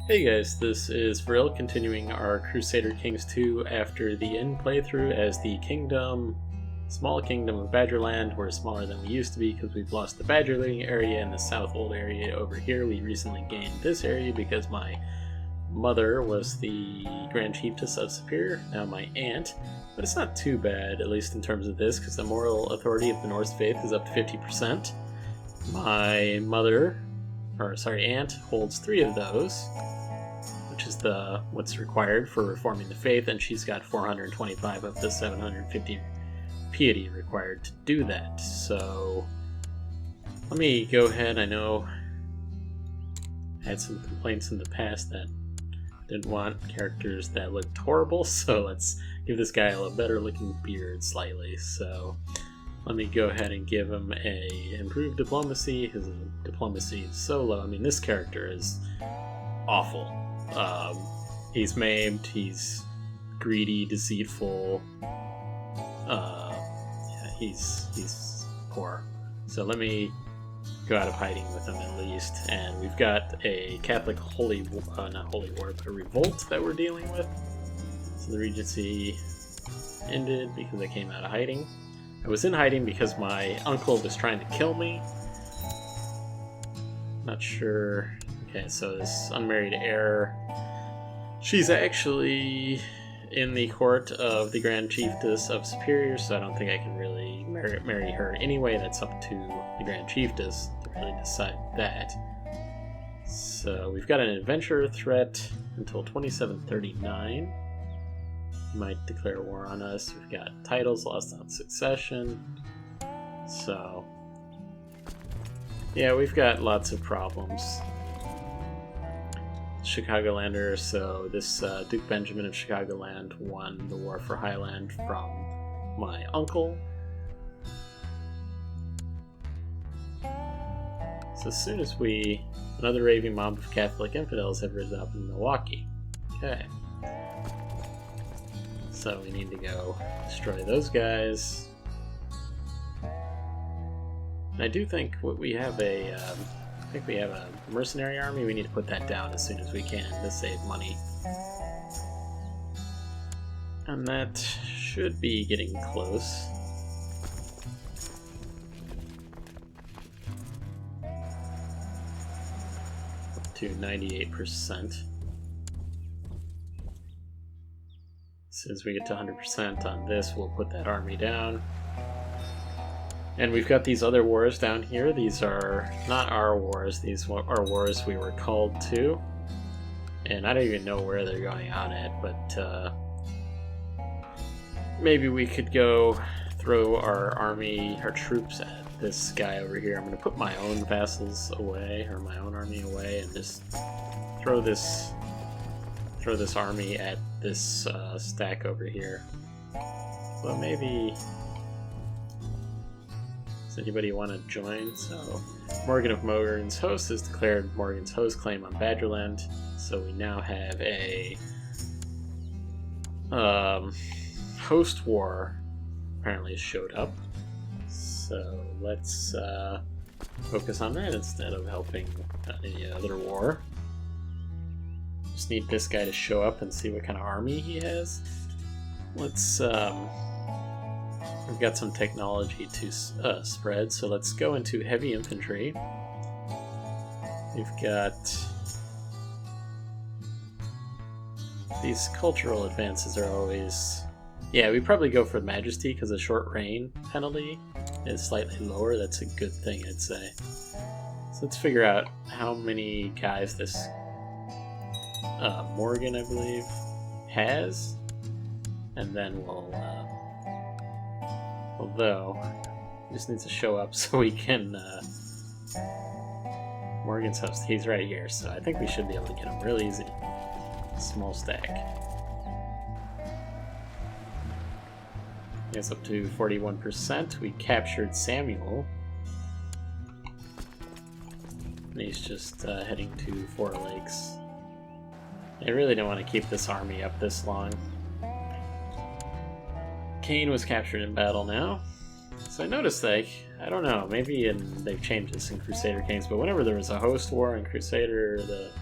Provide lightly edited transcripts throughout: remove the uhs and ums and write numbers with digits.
Hey guys, this is Vril continuing our Crusader Kings 2 after the end playthrough as the small kingdom of Badgerland. We're smaller than we used to be because we've lost the Badgerland area and the South Old area over here. We recently gained this area because my mother was the Grand Chiefess of Superior, now my aunt. But it's not too bad, at least in terms of this, because the moral authority of the Norse faith is up to 50%. My aunt holds 3 of those, which is what's required for reforming the faith, and she's got 425 of the 750 piety required to do that. So let me go ahead. I know I had some complaints in the past that didn't want characters that looked horrible, so let's give this guy a better looking beard slightly. So let me go ahead and give him a improved diplomacy. His diplomacy is so low. I mean, this character is awful. He's maimed, he's greedy, deceitful. He's poor. So let me go out of hiding with him at least. And we've got a Catholic not holy war, but a revolt that we're dealing with. So the Regency ended because I came out of hiding. I was in hiding because my uncle was trying to kill me. Not sure. Okay, so this unmarried heir, she's actually in the court of the Grand Chiefess of Superior, so I don't think I can really marry her anyway. That's up to the Grand Chiefess to really decide that. So we've got an adventure threat until 2739. He might declare war on us. We've got titles lost on succession. So yeah, we've got lots of problems. Chicagolander, so this Duke Benjamin of Chicagoland won the war for Highland from my uncle. So as soon as another raving mob of Catholic infidels have risen up in Milwaukee. Okay. So we need to go destroy those guys. And I do think we have a mercenary army. We need to put that down as soon as we can to save money. And that should be getting close. Up to 98%. As soon as we get to 100% on this, we'll put that army down. And we've got these other wars down here. These are not our wars. These are wars we were called to. And I don't even know where they're going on at, but maybe we could go throw our troops at this guy over here. I'm going to put my own vassals away, or my own army away, and just throw this army at this stack over here. So maybe... Does anybody want to join? So Morgan of Morgan's Host has declared Morgan's Host claim on Badgerland. So we now have a host war apparently showed up. So let's focus on that instead of helping any other war. Just need this guy to show up and see what kind of army he has. Let's we've got some technology to spread, so let's go into heavy infantry. We've got these cultural advances are always... Yeah, we probably go for Majesty because the short reign penalty is slightly lower. That's a good thing, I'd say. So let's figure out how many guys this Morgan, I believe, has, and then we'll... Although, he just needs to show up so we can... Morgan's Host, he's right here, so I think we should be able to get him real easy. Small stack. He has up to 41%. We captured Samuel. And he's just heading to Four Lakes. I really don't want to keep this army up this long. Kane was captured in battle now. So I noticed, like, I don't know, maybe they've changed this in Crusader Kings, but whenever there was a host war in Crusader, the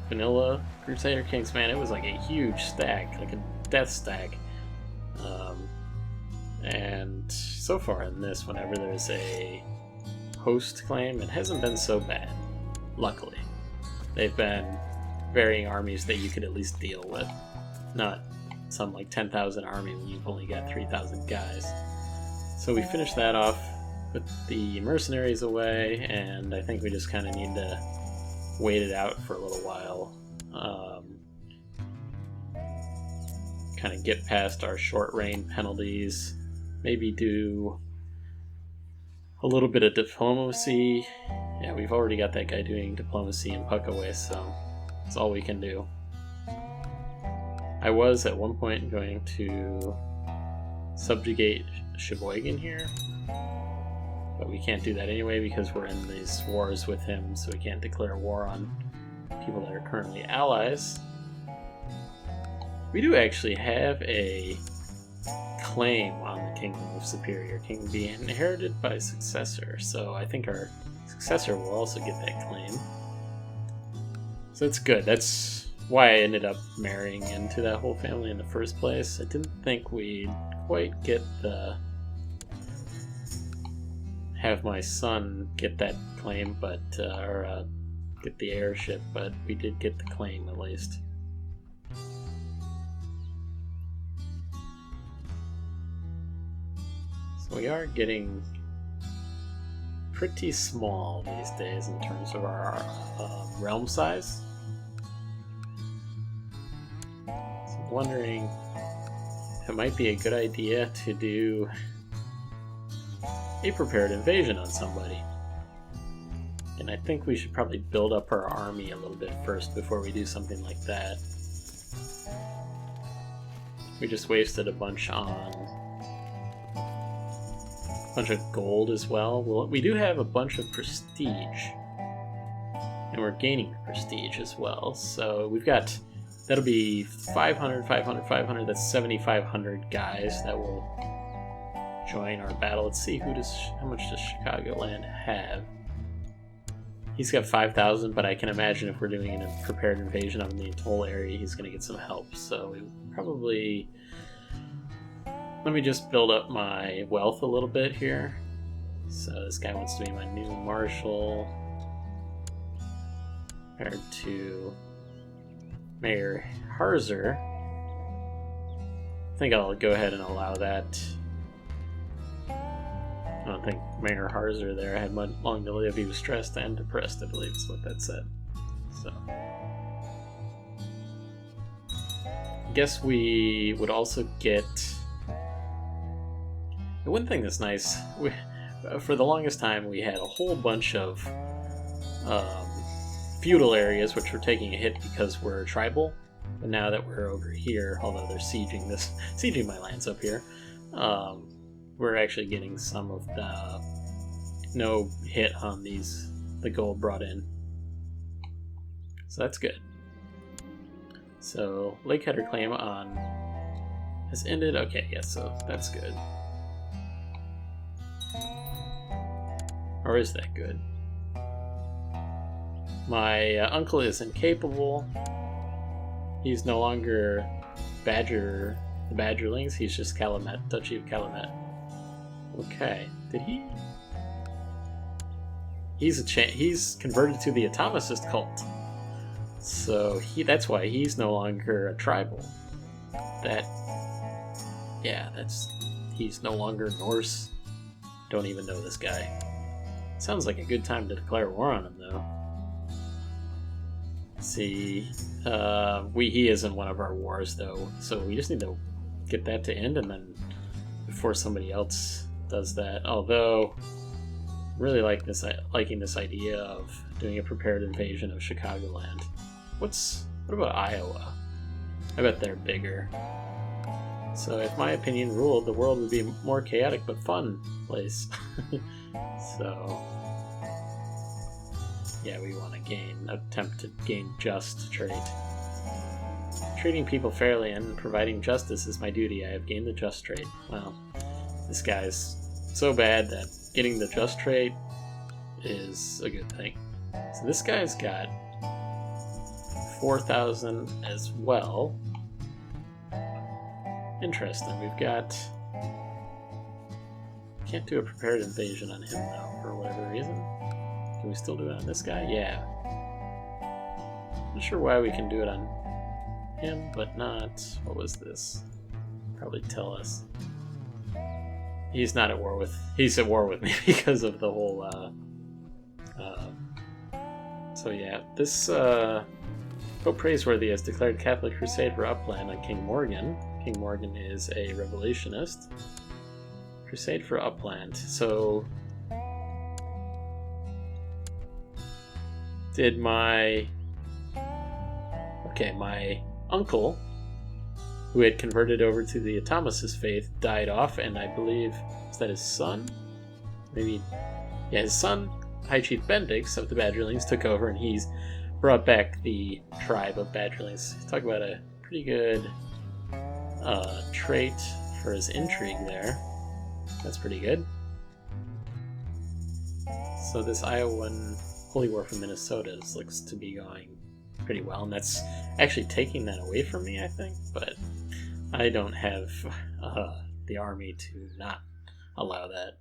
vanilla Crusader Kings, man, it was like a huge stack, like a death stack. And so far in this, whenever there's a host claim, it hasn't been so bad, luckily. They've been varying armies that you could at least deal with, not some like 10,000 army when you've only got 3,000 guys. So we finished that off with the mercenaries away, and I think we just kind of need to wait it out for a little while. Kind of get past our short reign penalties, maybe do a little bit of diplomacy. Yeah, we've already got that guy doing diplomacy in Puckaway, so that's all we can do. I was at one point going to subjugate Sheboygan here, but we can't do that anyway because we're in these wars with him, so we can't declare war on people that are currently allies. We do actually have a claim on the Kingdom of Superior, King be inherited by successor, so I think our successor will also get that claim. So that's good. That's why I ended up marrying into that whole family in the first place. I didn't think we'd quite get the have my son get that claim, but or get the heirship, but we did get the claim at least. So we are getting pretty small these days in terms of our realm size. So I'm wondering if it might be a good idea to do a prepared invasion on somebody. And I think we should probably build up our army a little bit first before we do something like that. We just wasted a bunch of gold as well. Well, we do have a bunch of prestige, and we're gaining prestige as well. So we've got, that'll be 500, 500, 500. That's 7,500 guys that will join our battle. Let's see, how much does Chicagoland have? He's got 5,000, but I can imagine if we're doing a prepared invasion on the whole area, he's going to get some help. So we probably, let me just build up my wealth a little bit here. So this guy wants to be my new marshal, compared to Mayor Harzer. I think I'll go ahead and allow that. I don't think Mayor Harzer there had long to live. He was stressed and depressed, I believe is what that said. So I guess we would also get the one thing that's nice. For the longest time, we had a whole bunch of feudal areas which were taking a hit because we're tribal. But now that we're over here, although they're sieging my lands up here, we're actually getting some of the no hit on the gold brought in. So that's good. So Lakeheader claim on has ended. Okay, yes, so that's good. Or is that good? My uncle is incapable. He's no longer the Badgerlings. He's just Calumet, Duchy of Calumet. Okay, did he? He's converted to the Atomicist cult. So that's why he's no longer a tribal. He's no longer Norse. Don't even know this guy. Sounds like a good time to declare war on him, though. See, he is in one of our wars, though, so we just need to get that to end, and then before somebody else does that. Although, really liking this idea of doing a prepared invasion of Chicagoland. What about Iowa? I bet they're bigger. So if my opinion ruled, the world would be a more chaotic but fun place. So yeah, we want to attempt to gain just trait. Treating people fairly and providing justice is my duty. I have gained the just trait. Well, this guy's so bad that getting the just trait is a good thing. So this guy's got 4,000 as well. Interesting. We've got... Can't do a prepared invasion on him though, for whatever reason. Can we still do it on this guy? Yeah. Not sure why we can do it on him, but not... What was this? Probably tell us. He's not at war with... He's at war with me because of the whole... So yeah, this Pope Praiseworthy has declared Catholic Crusade for Upland on King Morgan. King Morgan is a revolutionist. Crusade for Upland. So did my uncle, who had converted over to the Thomas's faith, died off, and I believe, is that his son? Maybe, yeah, his son, High Chief Bendix of the Badgerlings, took over, and he's brought back the tribe of Badgerlings. Talk about a pretty good trait for his intrigue there. That's pretty good. So this Iowan Holy War from Minnesota looks to be going pretty well, and that's actually taking that away from me, I think, but I don't have the army to not allow that.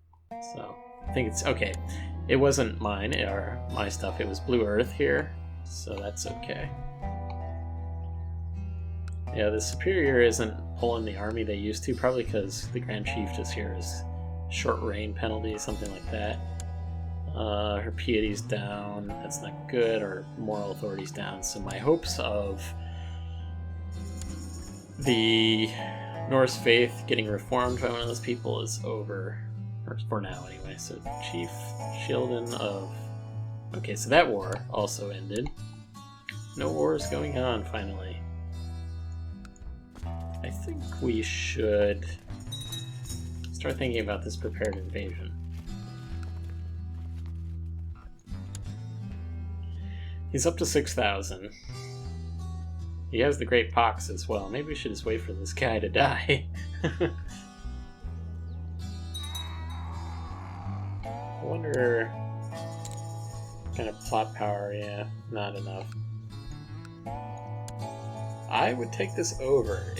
So I think it's okay. It wasn't mine or my stuff, it was Blue Earth here, so that's okay. Yeah, the Superior isn't pulling the army they used to, probably because the Grand Chief just here is short reign penalty, something like that. Her piety's down, that's not good, or moral authority's down, so my hopes of the Norse faith getting reformed by one of those people is over, or for now anyway. So Chief Shieldon of... Okay, so that war also ended. No wars going on, finally. I think we should start thinking about this prepared invasion. He's up to 6,000. He has the Great Pox as well. Maybe we should just wait for this guy to die. I wonder... kind of plot power, yeah, not enough. I would take this over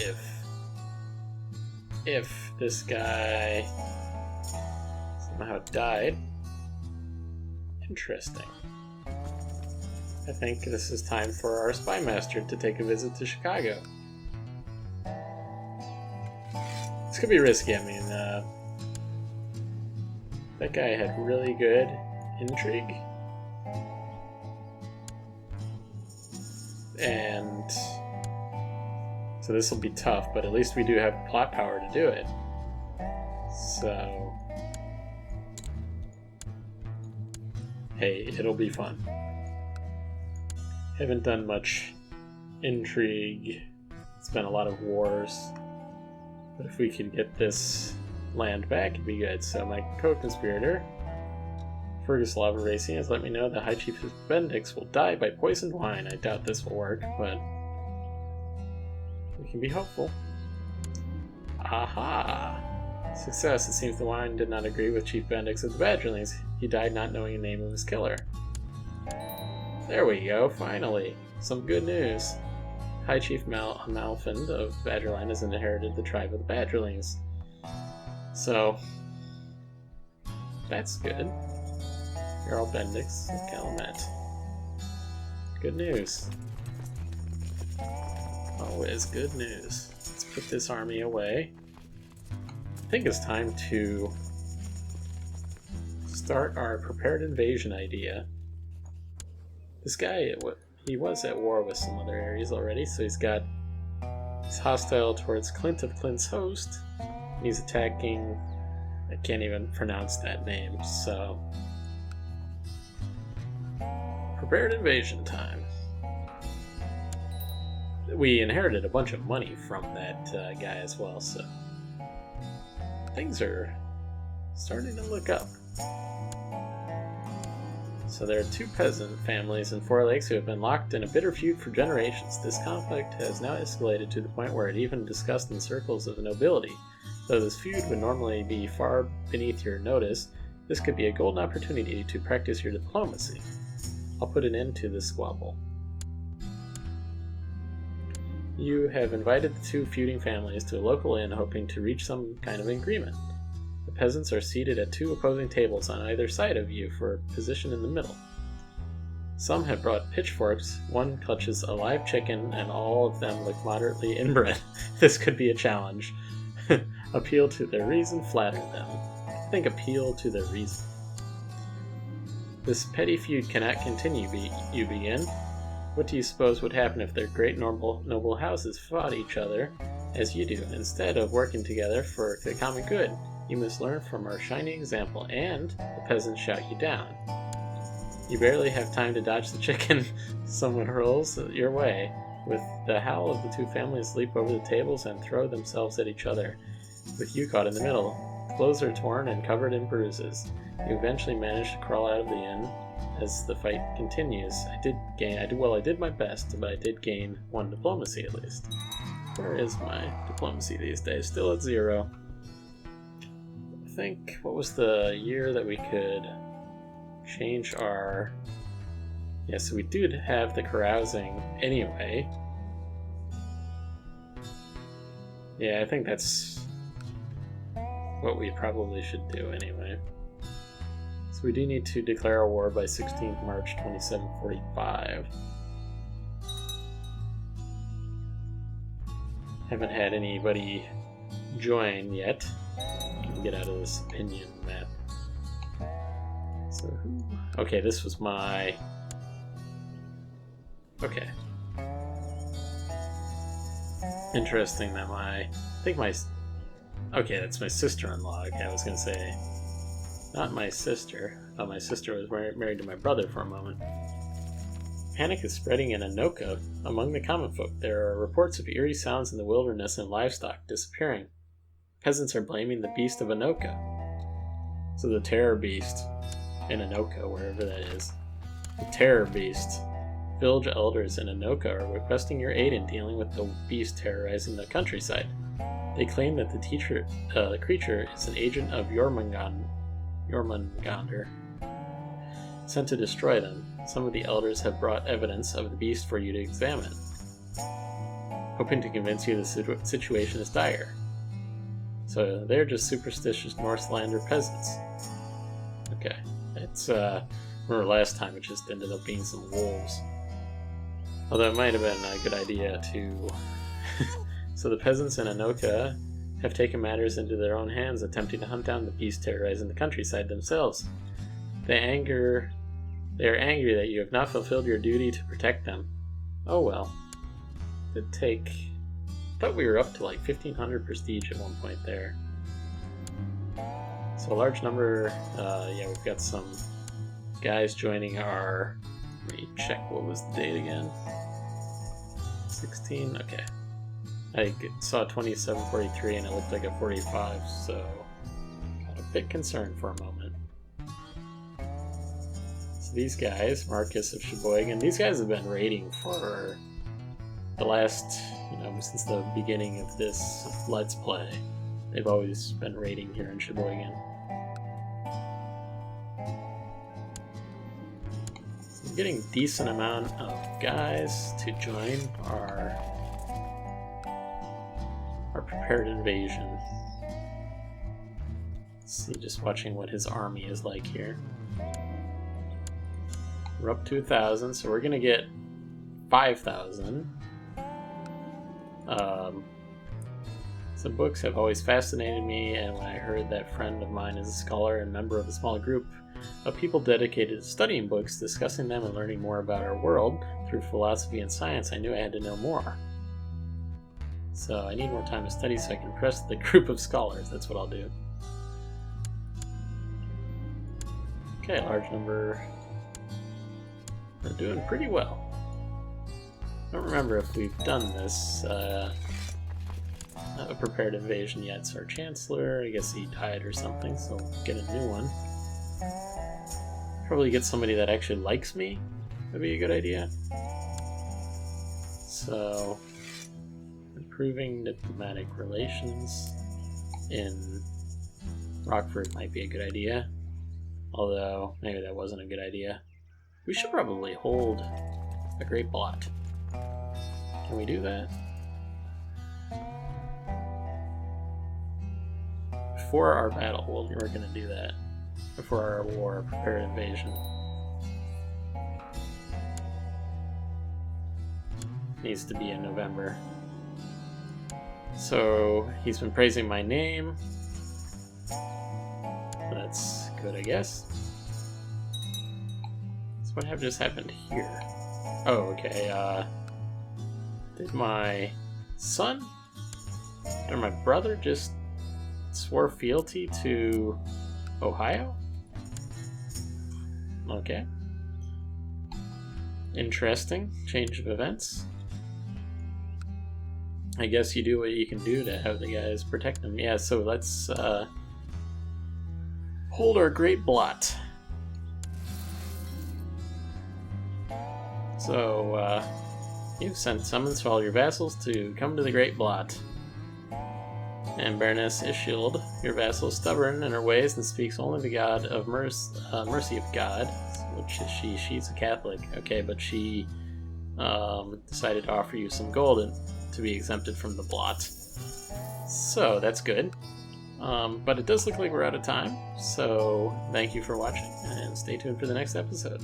if this guy somehow died. Interesting. I think this is time for our spy master to take a visit to Chicago. This could be risky, I mean, that guy had really good intrigue. And so this will be tough, but at least we do have plot power to do it. So, hey, it'll be fun. Haven't done much intrigue. It's been a lot of wars. But if we could get this land back, it'd be good. So my co-conspirator, Fergus Lava Racing, has let me know that High Chief Bendix will die by poisoned wine. I doubt this will work, but we can be hopeful. Aha! Success. It seems the wine did not agree with Chief Bendix of the Badgerlings. He died not knowing the name of his killer. There we go, finally. Some good news. High Chief Malfand of Badgerland has inherited the tribe of the Badgerlings. So, that's good. Jarl Bendix of Calumet. Good news. Always good news. Let's put this army away. I think it's time to start our prepared invasion idea. This guy, he was at war with some other areas already, so he's hostile towards Clint of Clint's Host. He's attacking, I can't even pronounce that name, so... Prepared invasion time. We inherited a bunch of money from that guy as well, so... Things are starting to look up. So there are 2 peasant families in Four Lakes who have been locked in a bitter feud for generations. This conflict has now escalated to the point where it even discussed in circles of the nobility. Though this feud would normally be far beneath your notice, this could be a golden opportunity to practice your diplomacy. I'll put an end to this squabble. You have invited the two feuding families to a local inn hoping to reach some kind of agreement. The peasants are seated at two opposing tables on either side of you for a position in the middle. Some have brought pitchforks, one clutches a live chicken, and all of them look moderately inbred. This could be a challenge. Appeal to their reason, flatter them. I think appeal to their reason. This petty feud cannot continue, you begin. What do you suppose would happen if their great noble houses fought each other as you do? Instead of working together for the common good, you must learn from our shining example, and the peasants shout you down. You barely have time to dodge the chicken. Someone hurls your way. With the howl of the two families leap over the tables and throw themselves at each other, with you caught in the middle. Clothes are torn and covered in bruises. You eventually manage to crawl out of the inn as the fight continues. I did my best, but I did gain 1 diplomacy at least. Where is my diplomacy these days? Still at 0. I think, what was the year that we could change our... Yeah, so we do have the carousing anyway. Yeah, I think that's what we probably should do anyway. So we do need to declare a war by 16th March 2745. Haven't had anybody join yet. Get out of this opinion map. So who? Okay, this was my... Okay. Interesting that okay, that's my sister-in-law. Okay, I was gonna say, not my sister. I thought my sister was married to my brother for a moment. Panic is spreading in Anoka among the common folk. There are reports of eerie sounds in the wilderness and livestock disappearing. Peasants are blaming the beast of Anoka. So the terror beast in Anoka, wherever that is. The terror beast. Village elders in Anoka are requesting your aid in dealing with the beast terrorizing the countryside. They claim that the creature is an agent of Jormungandr, sent to destroy them. Some of the elders have brought evidence of the beast for you to examine, hoping to convince you the situation is dire. So they're just superstitious Northlander peasants. Okay, it's remember last time it just ended up being some wolves. Although it might have been a good idea to... So the peasants in Anoka have taken matters into their own hands, attempting to hunt down the beast terrorizing the countryside themselves. They are angry that you have not fulfilled your duty to protect them. Oh well. It take... I thought we were up to like 1500 prestige at one point there. So a large number... yeah, we've got some guys joining our... Let me check what was the date again. 16? Okay. I saw 2743 and it looked like a 45, so got a bit concerned for a moment. So these guys, Marcus of Sheboygan, these guys have been raiding for the last, since the beginning of this Let's Play. They've always been raiding here in Sheboygan. So I'm getting a decent amount of guys to join our prepared invasion. Let's see, just watching what his army is like here. We're up to 1,000, so we're gonna get 5,000. Some books have always fascinated me, and when I heard that a friend of mine is a scholar and member of a small group of people dedicated to studying books, discussing them, and learning more about our world through philosophy and science, I knew I had to know more. So I need more time to study so I can impress the group of scholars. That's what I'll do. Okay, large number. We're doing pretty well. I don't remember if we've done this a prepared invasion yet. So our Chancellor, I guess he died or something, so we'll get a new one. Probably get somebody that actually likes me. That'd be a good idea. So... improving diplomatic relations in Rockford might be a good idea. Although, maybe that wasn't a good idea. We should probably hold a great blot. Can we do that? before our battle. We're going to do that. Before our war, prepare invasion. Needs to be in November. So he's been praising my name. That's good, I guess. So what just happened here? Oh, okay. Did my son or my brother just swore fealty to Ohio? Okay. Interesting. Change of events. I guess you do what you can do to have the guys protect them. Yeah, so let's hold our great blot. So, you've sent summons to all your vassals to come to the great blot. And Baroness Ishield, your vassal, is stubborn in her ways and speaks only the God of mercy of God. Which is she? She's a Catholic. Okay, but she decided to offer you some gold to be exempted from the blot. So that's good. But it does look like we're out of time. So thank you for watching, and stay tuned for the next episode.